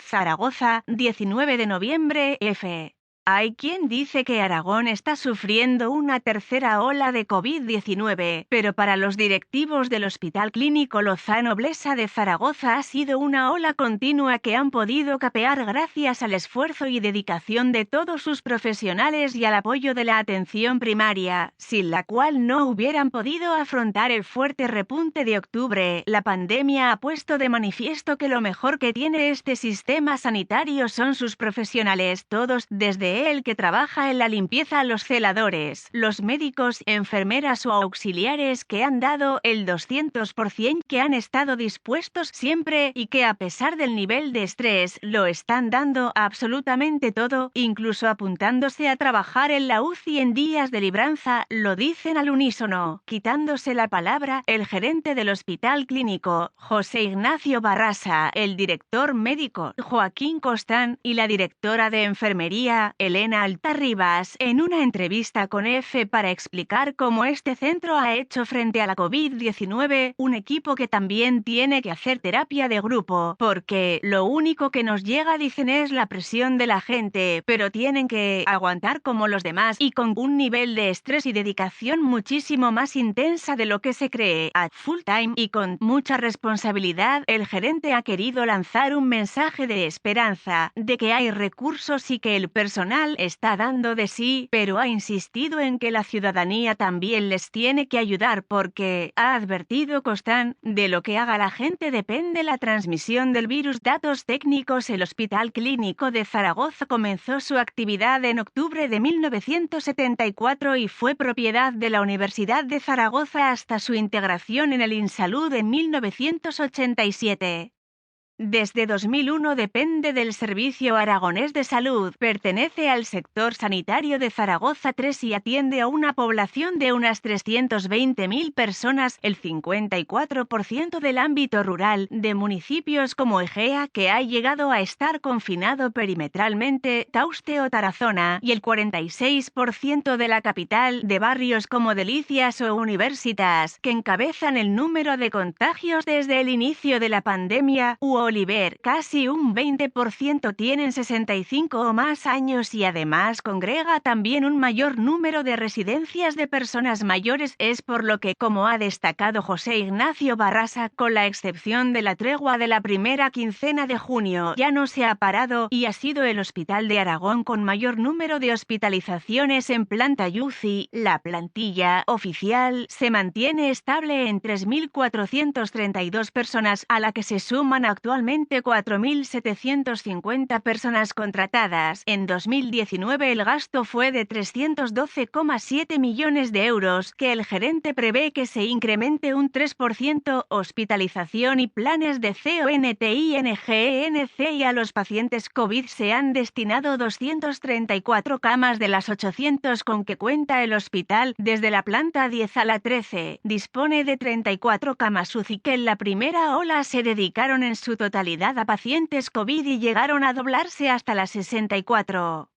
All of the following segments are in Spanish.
Zaragoza, 19 de noviembre, F. Hay quien dice que Aragón está sufriendo una tercera ola de COVID-19, pero para los directivos del Hospital Clínico Lozano Blesa de Zaragoza ha sido una ola continua que han podido capear gracias al esfuerzo y dedicación de todos sus profesionales y al apoyo de la atención primaria, sin la cual no hubieran podido afrontar el fuerte repunte de octubre. La pandemia ha puesto de manifiesto que lo mejor que tiene este sistema sanitario son sus profesionales, todos, desde el que trabaja en la limpieza a los celadores, los médicos, enfermeras o auxiliares que han dado el 200%, que han estado dispuestos siempre y que a pesar del nivel de estrés lo están dando absolutamente todo, incluso apuntándose a trabajar en la UCI en días de libranza, lo dicen al unísono. Quitándose la palabra, el gerente del Hospital Clínico, José Ignacio Barrasa, el director médico, Joaquín Costán, y la directora de enfermería, Elena Altarribas, en una entrevista con EFE para explicar cómo este centro ha hecho frente a la COVID-19, un equipo que también tiene que hacer terapia de grupo, porque lo único que nos llega, dicen, es la presión de la gente, pero tienen que aguantar como los demás y con un nivel de estrés y dedicación muchísimo más intensa de lo que se cree, a full time y con mucha responsabilidad. El gerente ha querido lanzar un mensaje de esperanza, de que hay recursos y que el personal está dando de sí, pero ha insistido en que la ciudadanía también les tiene que ayudar porque, ha advertido Costán, de lo que haga la gente depende la transmisión del virus. Datos técnicos: el Hospital Clínico de Zaragoza comenzó su actividad en octubre de 1974 y fue propiedad de la Universidad de Zaragoza hasta su integración en el INSalud en 1987. Desde 2001 depende del Servicio Aragonés de Salud, pertenece al sector sanitario de Zaragoza 3 y atiende a una población de unas 320.000 personas, el 54% del ámbito rural, de municipios como Egea, que ha llegado a estar confinado perimetralmente, Tauste o Tarazona, y el 46% de la capital, de barrios como Delicias o Universitas, que encabezan el número de contagios desde el inicio de la pandemia, Oliver, casi un 20% tienen 65 o más años y además congrega también un mayor número de residencias de personas mayores. Es por lo que, como ha destacado José Ignacio Barrasa, con la excepción de la tregua de la primera quincena de junio, ya no se ha parado y ha sido el Hospital de Aragón con mayor número de hospitalizaciones en planta UCI. La plantilla oficial se mantiene estable en 3.432 personas, a la que se suman actualmente 4.750 personas contratadas. En 2019 el gasto fue de 312,7 millones de euros, que el gerente prevé que se incremente un 3%. Hospitalización y planes de CONTINGENC, y a los pacientes COVID se han destinado 234 camas de las 800 con que cuenta el hospital. Desde la planta 10 a la 13 dispone de 34 camas UCI que en la primera ola se dedicaron en su totalidad a pacientes COVID y llegaron a doblarse hasta las 64.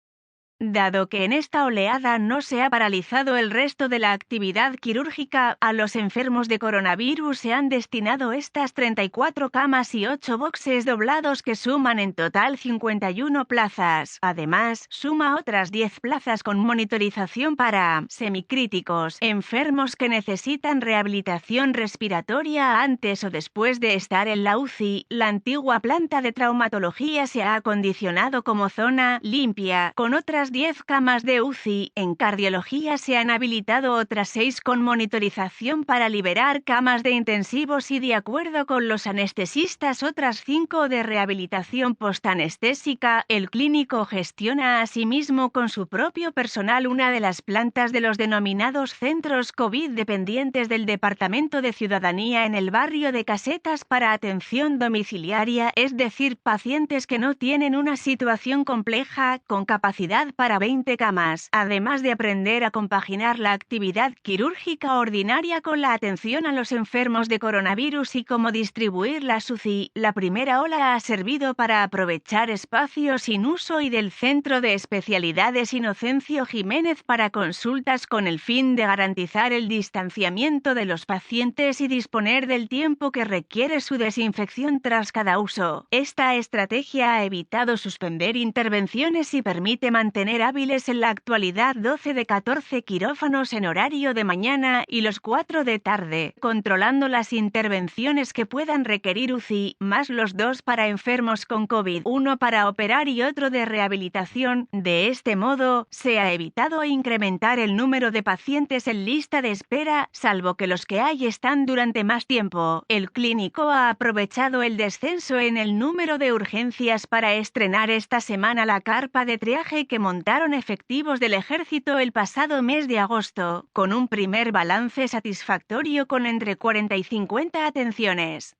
Dado que en esta oleada no se ha paralizado el resto de la actividad quirúrgica, a los enfermos de coronavirus se han destinado estas 34 camas y 8 boxes doblados que suman en total 51 plazas. Además, suma otras 10 plazas con monitorización para semicríticos, enfermos que necesitan rehabilitación respiratoria antes o después de estar en la UCI. La antigua planta de traumatología se ha acondicionado como zona limpia, con otras 10 camas de UCI. En cardiología se han habilitado otras 6 con monitorización para liberar camas de intensivos y, de acuerdo con los anestesistas, otras 5 de rehabilitación postanestésica. El clínico gestiona asimismo con su propio personal una de las plantas de los denominados centros COVID dependientes del Departamento de Ciudadanía en el barrio de Casetas para atención domiciliaria, es decir, pacientes que no tienen una situación compleja, con capacidad para 20 camas, además de aprender a compaginar la actividad quirúrgica ordinaria con la atención a los enfermos de coronavirus y cómo distribuir las UCI. La primera ola ha servido para aprovechar espacios sin uso y del Centro de Especialidades Inocencio Jiménez para consultas con el fin de garantizar el distanciamiento de los pacientes y disponer del tiempo que requiere su desinfección tras cada uso. Esta estrategia ha evitado suspender intervenciones y permite mantener hábiles en la actualidad 12 de 14 quirófanos en horario de mañana y los 4 de tarde, controlando las intervenciones que puedan requerir UCI, más los 2 para enfermos con COVID, uno para operar y otro de rehabilitación. De este modo, se ha evitado incrementar el número de pacientes en lista de espera, salvo que los que hay están durante más tiempo. El clínico ha aprovechado el descenso en el número de urgencias para estrenar esta semana la carpa de triaje que montaron efectivos del Ejército el pasado mes de agosto, con un primer balance satisfactorio con entre 40 y 50 atenciones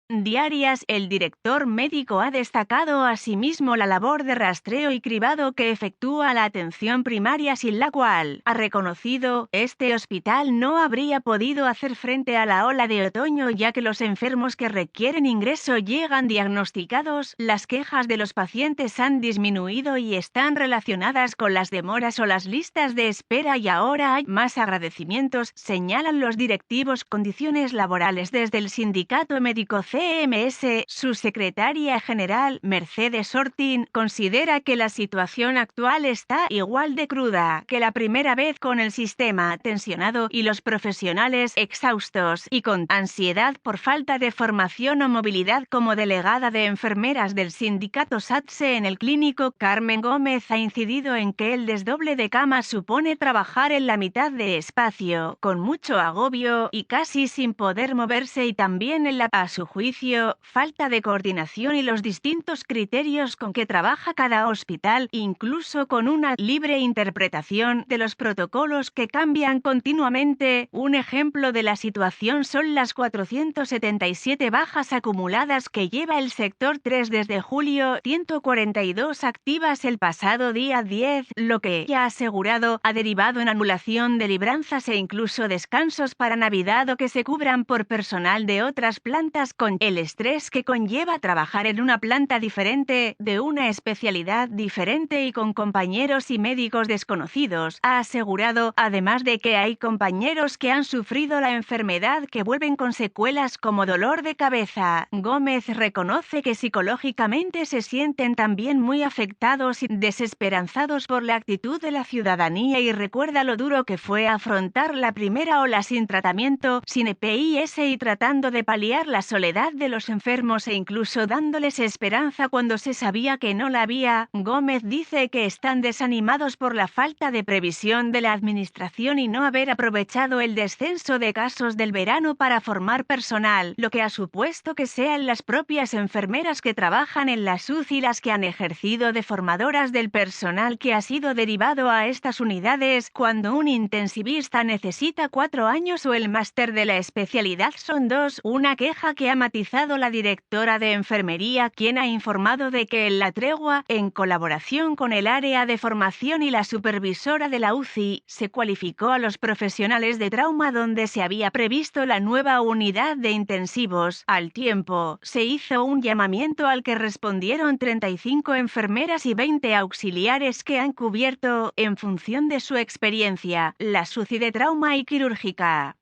diarias. El director médico ha destacado asimismo la labor de rastreo y cribado que efectúa la atención primaria, sin la cual, ha reconocido, este hospital no habría podido hacer frente a la ola de otoño, ya que los enfermos que requieren ingreso llegan diagnosticados, las quejas de los pacientes han disminuido y están relacionadas con las demoras o las listas de espera, y ahora hay más agradecimientos, señalan los directivos. Condiciones laborales. Desde el sindicato médico CMS, su secretaria general, Mercedes Ortín, considera que la situación actual está igual de cruda que la primera vez, con el sistema tensionado y los profesionales exhaustos y con ansiedad por falta de formación o movilidad. Como delegada de enfermeras del sindicato SATSE en el clínico, Carmen Gómez ha incidido en que el desdoble de camas supone trabajar en la mitad de espacio, con mucho agobio y casi sin poder moverse, y también en la, a su juicio, falta de coordinación y los distintos criterios con que trabaja cada hospital, incluso con una libre interpretación de los protocolos que cambian continuamente. Un ejemplo de la situación son las 477 bajas acumuladas que lleva el sector 3 desde julio, 142 activas el pasado día 10, lo que, ya asegurado, ha derivado en anulación de libranzas e incluso descansos para Navidad o que se cubran por personal de otras plantas, con el estrés que conlleva trabajar en una planta diferente, de una especialidad diferente y con compañeros y médicos desconocidos. Ha asegurado, además, de que hay compañeros que han sufrido la enfermedad que vuelven con secuelas como dolor de cabeza. Gómez reconoce que psicológicamente se sienten también muy afectados y desesperanzados por la actitud de la ciudadanía, y recuerda lo duro que fue afrontar la primera ola sin tratamiento, sin EPIs, y tratando de paliar la soledad de los enfermos e incluso dándoles esperanza cuando se sabía que no la había. Gómez dice que están desanimados por la falta de previsión de la administración y no haber aprovechado el descenso de casos del verano para formar personal, lo que ha supuesto que sean las propias enfermeras que trabajan en las UCI las que han ejercido de formadoras del personal que ha sido derivado a estas unidades, cuando un intensivista necesita 4 años o el máster de la especialidad son 2, una queja que ha matizado la directora de enfermería, quien ha informado de que en la tregua, en colaboración con el área de formación y la supervisora de la UCI, se cualificó a los profesionales de trauma donde se había previsto la nueva unidad de intensivos. Al tiempo, se hizo un llamamiento al que respondieron 35 enfermeras y 20 auxiliares que han cubierto, en función de su experiencia, la UCI de trauma y quirúrgica.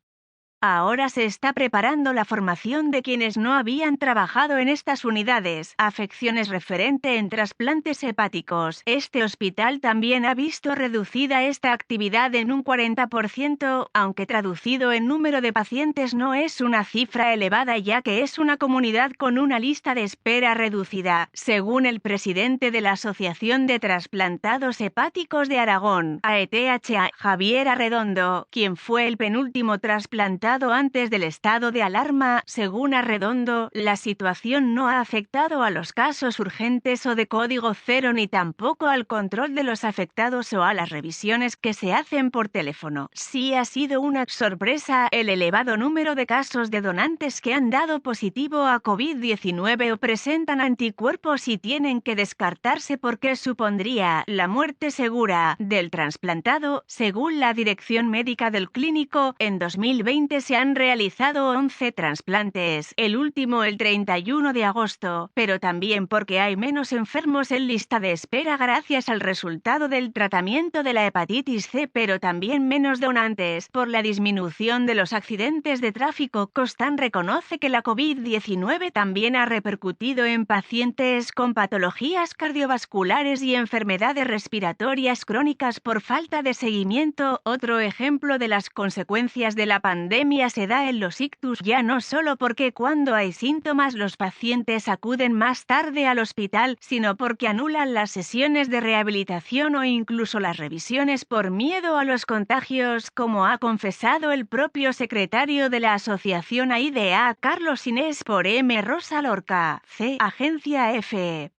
Ahora se está preparando la formación de quienes no habían trabajado en estas unidades, afecciones referente en trasplantes hepáticos. Este hospital también ha visto reducida esta actividad en un 40%, aunque traducido en número de pacientes no es una cifra elevada, ya que es una comunidad con una lista de espera reducida. Según el presidente de la Asociación de Trasplantados Hepáticos de Aragón, AETH, Javier Arredondo, quien fue el penúltimo trasplantado comenzado antes del estado de alarma. Según Arredondo, la situación no ha afectado a los casos urgentes o de código cero ni tampoco al control de los afectados o a las revisiones que se hacen por teléfono. Sí ha sido una sorpresa el elevado número de casos de donantes que han dado positivo a COVID-19 o presentan anticuerpos y tienen que descartarse porque supondría la muerte segura del trasplantado. Según la Dirección Médica del Clínico, en 2020 se han realizado 11 trasplantes, el último el 31 de agosto, pero también porque hay menos enfermos en lista de espera gracias al resultado del tratamiento de la hepatitis C, pero también menos donantes por la disminución de los accidentes de tráfico. Costan reconoce que la COVID-19 también ha repercutido en pacientes con patologías cardiovasculares y enfermedades respiratorias crónicas por falta de seguimiento. Otro ejemplo de las consecuencias de la pandemia se da en los ictus, ya no solo porque cuando hay síntomas los pacientes acuden más tarde al hospital, sino porque anulan las sesiones de rehabilitación o incluso las revisiones por miedo a los contagios, como ha confesado el propio secretario de la Asociación AIDA, Carlos Inés, por M. Rosa Lorca, C. Agencia F.